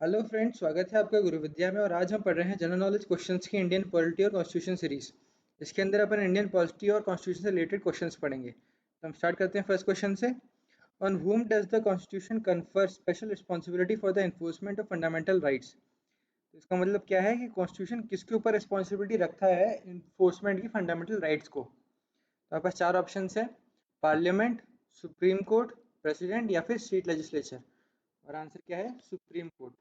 Hello friends, स्वागत है आपका गुरु विद्या में। और आज हम पढ़ रहे हैं जनरल नॉलेज क्वेश्चंस की इंडियन पॉलिटी और कॉन्स्टिट्यूशन सीरीज। इसके अंदर अपन इंडियन पॉलिटी और कॉन्स्टिट्यूशन से रिलेटेड क्वेश्चंस पढ़ेंगे। तो हम स्टार्ट करते हैं फर्स्ट क्वेश्चन से। On whom does the constitution confer special responsibility for the enforcement of fundamental rights. तो इसका मतलब क्या है कि कॉन्स्टिट्यूशन किसके ऊपर रिस्पॉन्सिबिलिटी रखता है इन्फोर्समेंट की फंडामेंटल राइट्स को। तो आपके पास चार ऑप्शन है: पार्लियामेंट, सुप्रीम कोर्ट, प्रेसिडेंट या फिर स्टेट लेजिस्लेचर। और आंसर क्या है? Supreme court.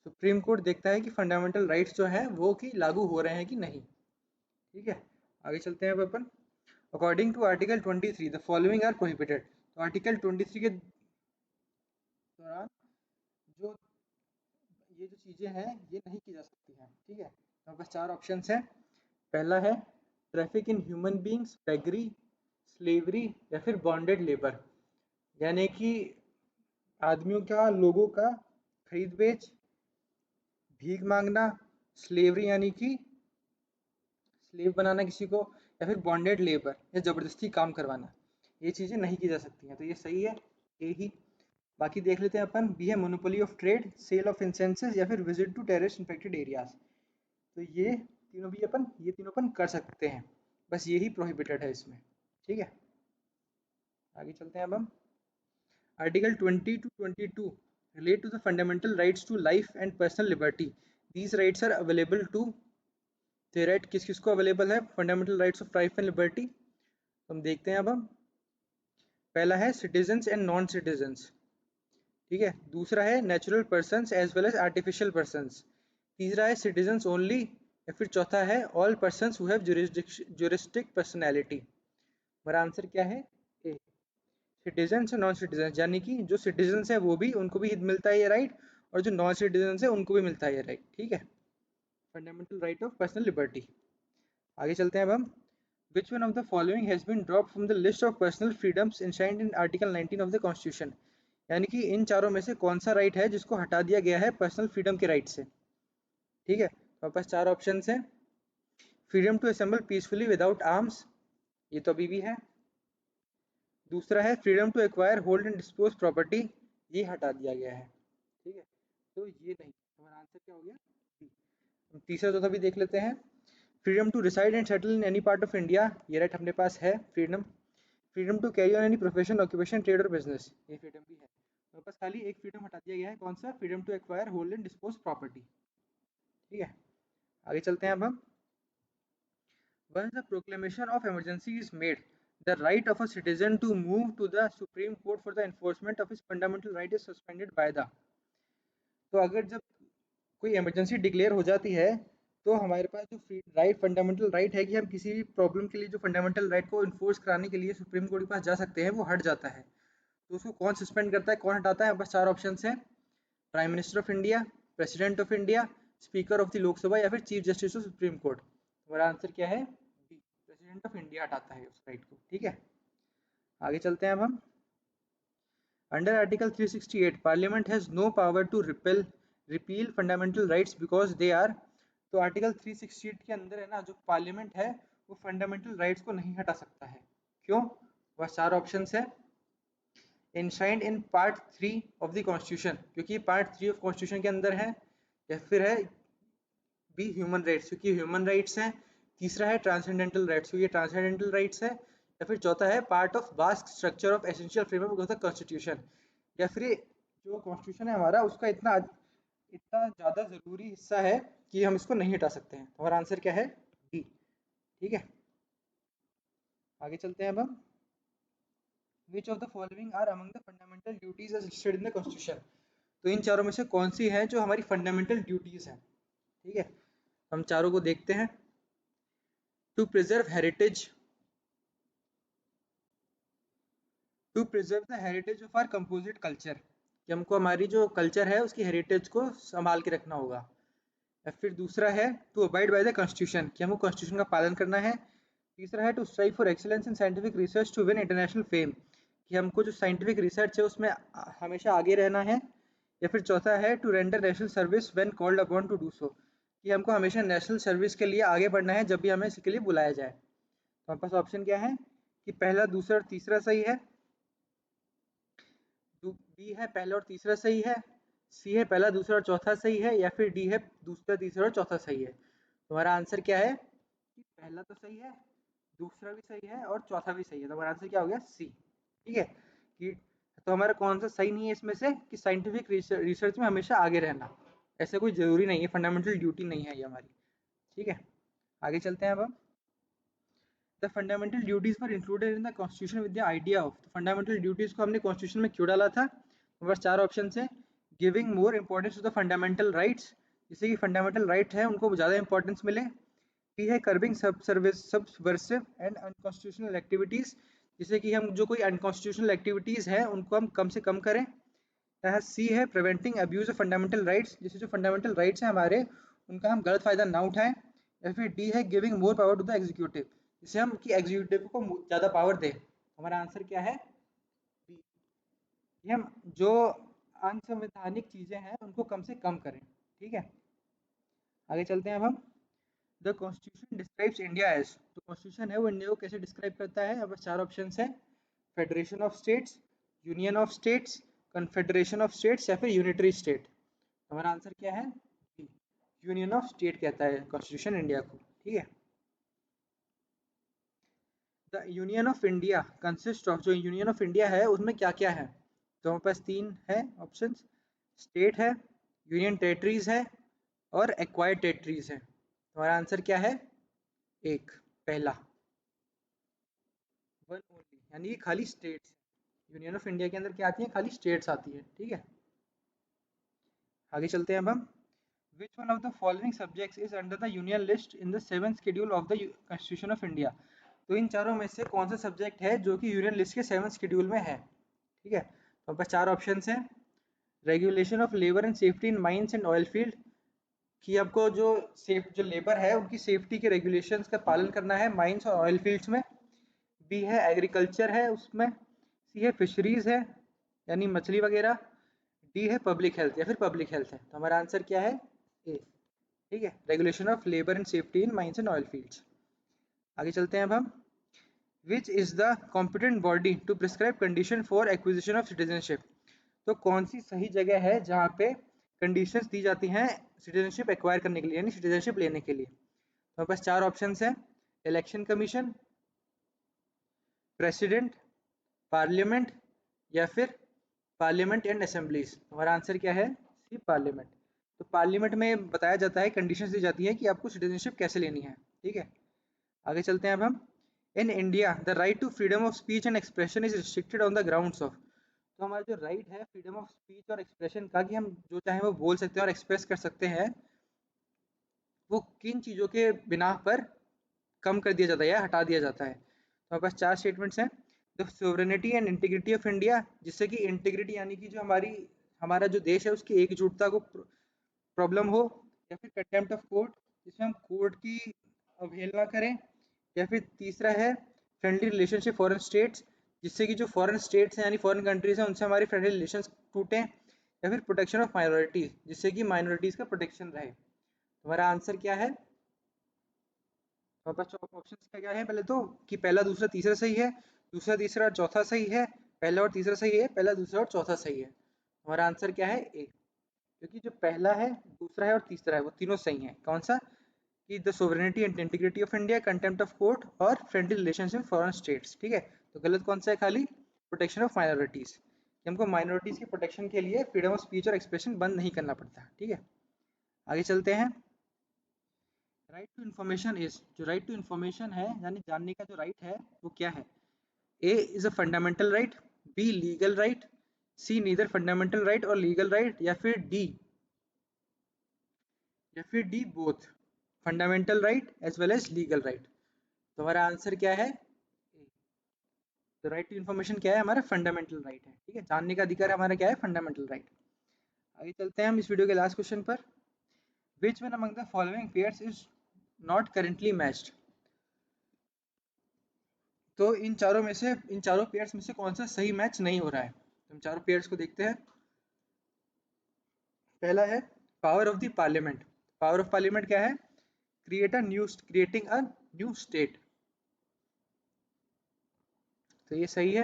सुप्रीम कोर्ट देखता है कि फंडामेंटल राइट्स जो है वो कि लागू हो रहे हैं कि नहीं। ठीक है, आगे चलते हैं अब अपन। According to article 23 the following are prohibited. तो आर्टिकल 23 के दौरान जो ये जो चीजें हैं ये नहीं की जा सकती हैं। ठीक है, तो बस चार ऑप्शन हैं। पहला है traffic in human beings, beggary, slavery या फिर बॉन्डेड लेबर। यानी कि आदमियों का, लोगों का खरीद बेच, भीख मांगना, स्लेवरी यानी कि स्लेव बनाना किसी को, या फिर बॉन्डेड लेबर या जबरदस्ती काम करवाना, ये चीजें नहीं की जा सकती हैं। तो ये सही है, ए ही। बाकी देख लेते हैं अपन। बी है monopoly of trade, sale of incenses या फिर visit to terrorist infected areas. तो ये तीनों अपन कर सकते हैं, बस यही प्रोहिबिटेड है इसमें। ठीक है, आगे चलते हैं अब हम। Article 20 to 22 relate to the fundamental rights to life and personal liberty. These rights are available to, तो राइट किस किस को अवेलेबल है? Fundamental rights of life and liberty. तो हम देखते हैं अब हम। पहला है सिटीजन्स एंड नॉन सिटीजन्स। ठीक है, दूसरा है natural persons as well as artificial persons. तीसरा है सिटीजन्स ओनली, या फिर चौथा है all persons who have juristic personality. हमारा आंसर क्या है? ए, सिटीजन्स और नॉन सिटीजन्स। यानी कि जो सिटीजन्स है वो भी, उनको भी मिलता है ये राइट, और जो नॉन सिटीजन्स है उनको भी मिलता है ये राइट। ठीक है, fundamental right of personal liberty. आगे चलते हैं अब हम। Which one of the following has been dropped from the list of personal freedoms enshrined in Article 19 of the Constitution? यानी कि इन चारों में से कौन सा राइट है जिसको हटा दिया गया है पर्सनल फ्रीडम के राइट से। ठीक है, तो पास चार ऑप्शन हैं। Freedom to assemble peacefully without arms, ये तो अभी भी है। दूसरा है freedom to acquire, hold and dispose property, ये हटा दिया गया है। ठीक है, तो ये नहीं। हमारा आंसर क्या हो गया? B। तीसरा चौथा भी देख लेते हैं। Freedom to reside and settle in any part of India, ये राइट अपने पास है freedom. Freedom to carry on any profession, occupation, trade और बिजनेस, ये फ्रीडम भी है। तो बस खाली एक फ्रीडम हटा दिया गया है, कौन सा? Freedom to acquire, hold and dispose property. ठीक है, आगे चलते हैं अब हम। Once the proclamation of emergency is made, the right of a citizen to move to the Supreme Court for the enforcement of his fundamental right is suspended by the। तो अगर जब कोई इमरजेंसी डिक्लेयर हो जाती है तो हमारे पास जो राइट, फंडामेंटल राइट है कि हम किसी भी प्रॉब्लम के लिए जो फंडामेंटल राइट को इन्फोर्स कराने के लिए सुप्रीम कोर्ट के पास जा सकते हैं, वो हट जाता है। तो उसको कौन सस्पेंड करता है, कौन हटाता है? बस चार ऑप्शन हैं। Prime minister of India, president of India, speaker of the Lok Sabha या फिर chief justice of supreme court. हमारा आंसर क्या है? बी, प्रेसिडेंट ऑफ इंडिया हटाता है उस राइट को। ठीक है, आगे चलते हैं अब हम। Under article 368 parliament has no power to repeal fundamental rights because they are. तो आर्टिकल 368 के अंदर है ना, जो पार्लियामेंट है वो फंडामेंटल राइट्स को नहीं हटा सकता है। क्यों? बस चार ऑप्शन है। enshrined in part 3 of the constitution, क्योंकि पार्ट 3 ऑफ कॉन्स्टिट्यूशन के अंदर है। या फिर है बी, ह्यूमन राइट्स, क्योंकि ह्यूमन राइट्स हैं। तीसरा है ट्रांसेंडेंटल राइट्स, क्योंकि ट्रांसेंडेंटल राइट्स है। या फिर चौथा है part of vast structure of essential framework of the constitution. या फिर जो कॉन्स्टिट्यूशन है हमारा, उसका इतना इतना ज़्यादा ज़रूरी हिस्सा है कि हम इसको नहीं हटा सकते हैं। तो हमारा आंसर क्या है? डी। ठीक है, आगे चलते हैं अब हम। Which of the following are among the fundamental duties as listed in the constitution? तो इन चारों में से कौन सी है जो हमारी फंडामेंटल ड्यूटीज हैं? ठीक है, हम चारों को देखते हैं। To preserve heritage, to preserve the heritage of our composite culture, कि हमको हमारी जो कल्चर है उसकी हेरिटेज को संभाल के रखना होगा। या फिर दूसरा है to abide by the constitution, कि हमको कॉन्स्टिट्यूशन का पालन करना है। तीसरा है to strive for excellence in scientific research to win international fame, कि हमको जो साइंटिफिक रिसर्च है उसमें हमेशा आगे रहना है। या फिर चौथा है to render national service when called upon to do so, कि हमको हमेशा नेशनल सर्विस के लिए आगे बढ़ना है जब भी हमें इसके लिए बुलाया जाए। तो हमारे पास ऑप्शन क्या है कि पहला, दूसरा और तीसरा सही है। बी है पहला और तीसरा सही है। सी है पहला दूसरा और चौथा सही है, या फिर डी है दूसरा तीसरा और चौथा सही है? तुम्हारा आंसर क्या है कि पहला तो सही है, दूसरा भी सही है और चौथा भी सही है। तो हमारा आंसर क्या हो गया? सी। ठीक है कि तो हमारा कौन सा सही नहीं है इसमें से कि साइंटिफिक रिसर्च में हमेशा आगे रहना, ऐसा कोई जरूरी नहीं है, फंडामेंटल ड्यूटी नहीं है ये हमारी। ठीक है, आगे चलते हैं अब हम। The fundamental duties for included in the constitution with the idea of. Fundamental duties को हमने कॉन्स्टिट्यूशन में क्यों डाला था? हमारे पास चार ऑप्शन है। Giving more importance to the fundamental rights, जिससे कि फंडामेंटल राइट है उनको ज़्यादा इंपॉर्टेंस मिले। बी है curbing subversive and unconstitutional activities, जिससे कि हम जो कोई अनकॉन्स्टिट्यूशनल एक्टिविटीज़ हैं उनको हम कम से कम करें। सी है preventing abuse of fundamental rights, जिससे जो फंडामेंटल राइट्स हैं हमारे उनका हम गलत फायदा ना उठाएं। या फिर डी है giving more power to the executive, जिससे हम कि एग्जीक्यूटिव को ज़्यादा पावर दें। हमारा आंसर क्या है? बी। ये हम जो अनसंवैधानिक चीज़ें हैं उनको कम से कम करें। ठीक है, आगे चलते हैं अब हम। The constitution describes India as, तो कॉन्स्टिट्यूशन है वो इंडिया को कैसे डिस्क्राइब करता है? अब चार ऑप्शन है। Federation of states, union of states, confederation of states, या फिर यूनिटरी स्टेट। हमारा आंसर क्या है? यूनियन ऑफ स्टेट कहता है कॉन्स्टिट्यूशन इंडिया को। ठीक है, the union of India consist of, जो यूनियन ऑफ इंडिया है उसमें क्या क्या है? तो हमारे पास तीन है ऑप्शन। स्टेट है, यूनियन टेरिटरीज है, और एक्वायर्ड टेरिटरीज है। हमारा आंसर क्या है? एक, पहला, वन ओनली, यानी कि खाली स्टेट्स। यूनियन ऑफ इंडिया के अंदर क्या आती है? खाली स्टेट्स आती है। ठीक है, आगे चलते हैं अब हम। Which one of the following subjects is under the union list in the 7th schedule of the Constitution of India? तो इन चारों में से कौन सा सब्जेक्ट है जो कि यूनियन लिस्ट के 7th शेड्यूल में है? ठीक है, तो हमारे पास चार ऑप्शन हैं। Regulation of labour and safety in mines and oil field, कि आपको जो लेबर है उनकी सेफ्टी के रेगुलेशंस का पालन करना है माइंस और ऑयल फील्ड्स में। बी है एग्रीकल्चर है उसमें। सी है फिशरीज है, यानी मछली वगैरह। डी है पब्लिक हेल्थ, या फिर पब्लिक हेल्थ है। तो हमारा आंसर क्या है? ए। ठीक है, regulation of labour and safety in mines and oil fields. आगे चलते हैं अब हम। Which is the competent body to prescribe condition for acquisition of citizenship, तो कौन सी सही जगह है जहाँ पे कंडीशंस दी जाती हैं सिटीजनशिप एक्वायर करने के लिए, यानी सिटीजनशिप लेने के लिए? तो हमारे पास चार ऑप्शन हैं। इलेक्शन कमीशन, प्रेसिडेंट, पार्लियामेंट, या फिर पार्लियामेंट एंड असेंबलीज। हमारा आंसर क्या है? सी, पार्लियामेंट। तो पार्लियामेंट में बताया जाता है, कंडीशंस दी जाती है कि आपको सिटीजनशिप कैसे लेनी है। ठीक है, आगे चलते हैं अब हम। In India the right to freedom of speech and expression is restricted on the grounds of, तो हमारा जो राइट है फ्रीडम ऑफ स्पीच और एक्सप्रेशन का, कि हम जो चाहें वो बोल सकते हैं और एक्सप्रेस कर सकते हैं, वो किन चीज़ों के बिना पर कम कर दिया जाता है या हटा दिया जाता है? तो हमारे पास चार स्टेटमेंट्स हैं। The sovereignty and integrity of India, जिससे कि इंटीग्रिटी यानी कि जो हमारा जो देश है उसकी एकजुटता को प्रॉब्लम हो। या फिर कंटेम्प्ट ऑफ कोर्ट, जिसमें हम कोर्ट की अवहेलना करें। या फिर तीसरा है फ्रेंडली रिलेशनशिप फॉरेन स्टेट्स, जिससे कि जो फॉरेन स्टेट्स हैं यानी फॉरेन कंट्रीज हैं उनसे हमारी फ्रेंडली रिलेशन टूटें। या फिर प्रोटेक्शन ऑफ माइनॉरिटीज, जिससे कि माइनॉरिटीज़ का प्रोटेक्शन रहे। हमारा आंसर क्या है? हमारे पास ऑप्शन क्या क्या है? पहले तो कि पहला दूसरा तीसरा सही है, दूसरा तीसरा और चौथा सही है, पहला और तीसरा सही है, पहला दूसरा और चौथा सही है। हमारा आंसर क्या है? ए, क्योंकि जो पहला है, दूसरा है और तीसरा है वो तीनों सही हैं। कौन सा? कि the sovereignty and integrity of India, contempt of court और फ्रेंडली रिलेशनशिप फॉरेन स्टेट्स। ठीक है, तो गलत कौन सा है? खाली प्रोटेक्शन ऑफ माइनॉरिटीज, कि हमको माइनॉरिटीज के प्रोटेक्शन के लिए फ्रीडम ऑफ स्पीच और एक्सप्रेशन बंद नहीं करना पड़ता। ठीक है, आगे चलते हैं। राइट टू इन्फॉर्मेशन इज, जो राइट टू इन्फॉर्मेशन है यानी जानने का जो राइट है वो क्या है? A is a fundamental right, B legal right, C neither fundamental right और लीगल राइट, या फिर D both fundamental right as well as legal right. तो हमारा आंसर क्या है? तो राइट टू इन्फॉर्मेशन क्या है? हमारा फंडामेंटल राइट है। ठीक है, जानने का अधिकार हमारा क्या है? Fundamental right. आगे चलते हैं हम इस वीडियो के लास्ट क्वेश्चन पर। Which one among the following pairs is not currently matched, तो इन चारों पेयर्स में से कौन सा सही मैच नहीं हो रहा है? तो हम चारों पेयर्स को देखते हैं। पहला है power of the parliament. Power of parliament क्या है? क्रिएटिंग अ न्यू स्टेट, तो ये सही है,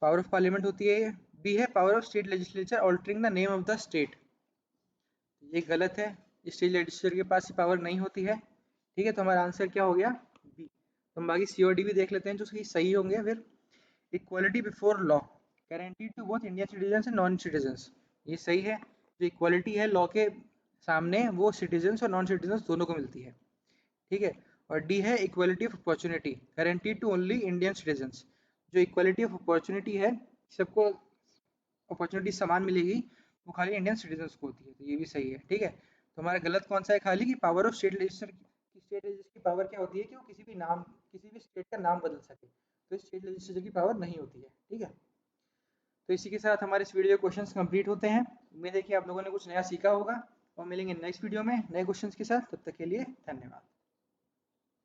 पावर ऑफ पार्लियामेंट होती है ये। बी है power of state legislature altering the name of the state. ये गलत है, स्टेट लेजिस्लेचर के पास पावर नहीं होती है। ठीक है, तो हमारा आंसर क्या हो गया? बी। तो हम बाकी सी और डी भी देख लेते हैं जो सही होंगे। फिर equality before law guaranteed to both Indian citizen and non citizen, ये सही है। जो इक्वालिटी है लॉ के सामने वो सिटीजन और नॉन सिटीजन दोनों को मिलती है। ठीक है, और डी है equality of opportunity guaranteed to only Indian citizen. जो इक्वालिटी ऑफ अपॉर्चुनिटी है, सबको अपॉर्चुनिटी समान मिलेगी, वो खाली इंडियन सिटीजन को होती है। तो ये भी सही है। ठीक है, तो हमारा गलत कौन सा है? खाली की पावर ऑफ स्टेट लेजिस्लेचर की पावर क्या होती है कि वो किसी भी स्टेट का नाम बदल सके। तो स्टेट लेजिस्लेचर की पावर नहीं होती है। ठीक है, तो इसी के साथ हमारे इस वीडियो के क्वेश्चंस कंप्लीट होते हैं। उम्मीद है कि आप लोगों ने कुछ नया सीखा होगा, और मिलेंगे नेक्स्ट वीडियो में नए क्वेश्चंस के साथ। तब तक के लिए धन्यवाद।